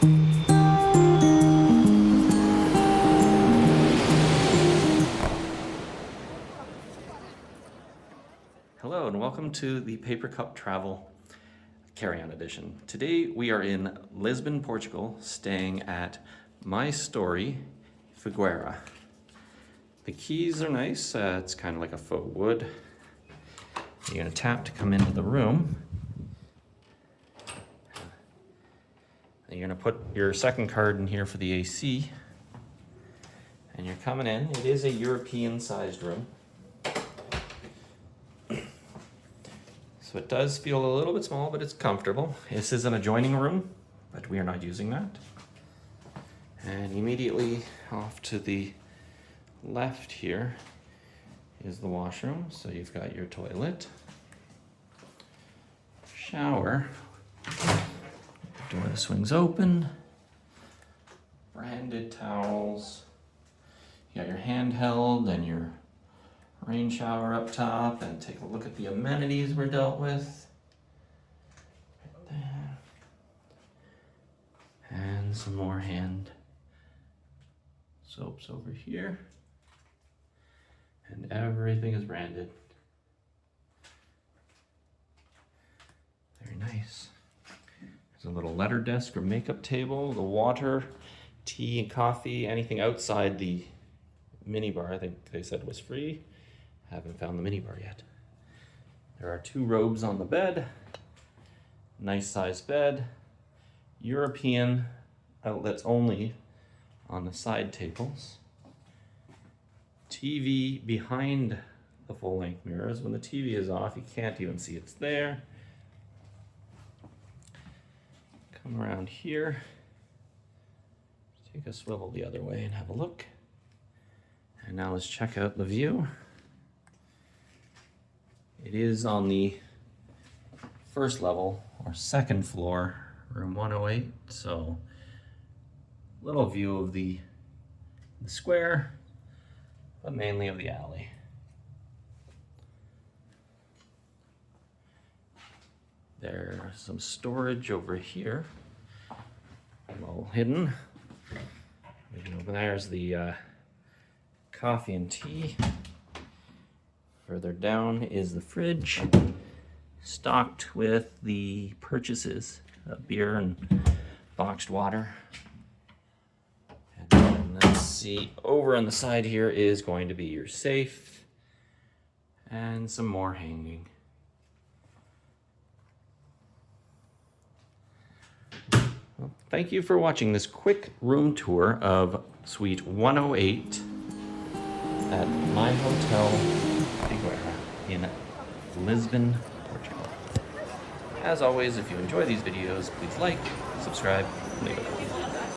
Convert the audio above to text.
Hello and welcome to the Paper Cup Travel Carry-On Edition. Today we are in Lisbon, Portugal, staying at My Story Figueira. The keys are nice, it's kind of like a faux wood. You're going to tap to come into the room. You're going to put your second card in here for the AC. And you're coming in. It is a European-sized room. So it does feel a little bit small, but it's comfortable. This is an adjoining room, but we are not using that. And immediately off to the left here is the washroom. So you've got your toilet, shower, door swings open, branded towels. You got your handheld and your rain shower up top, and take a look at the amenities we're dealt with. Right there. And some more hand soaps over here. And everything is branded. Very nice. There's a little letter desk or makeup table, the water, tea and coffee, anything outside the minibar, I think they said was free. Haven't found the minibar yet. There are 2 robes on the bed. Nice sized bed. European outlets only on the side tables. TV behind the full length mirrors. When the TV is off, you can't even see it's there. Come around here. Take a swivel the other way and have a look. And now let's check out the view. It is on the first level or second floor, room 108. So little view of the square, but mainly of the alley. There's some storage over here, well hidden. We can open. There's the coffee and tea. Further down is the fridge, stocked with the purchases of beer and boxed water. And then let's see, over on the side here is going to be your safe and some more hanging. Well, thank you for watching this quick room tour of Suite 108 at My Hotel Figueira in Lisbon, Portugal. As always, if you enjoy these videos, please like, subscribe, and leave a comment.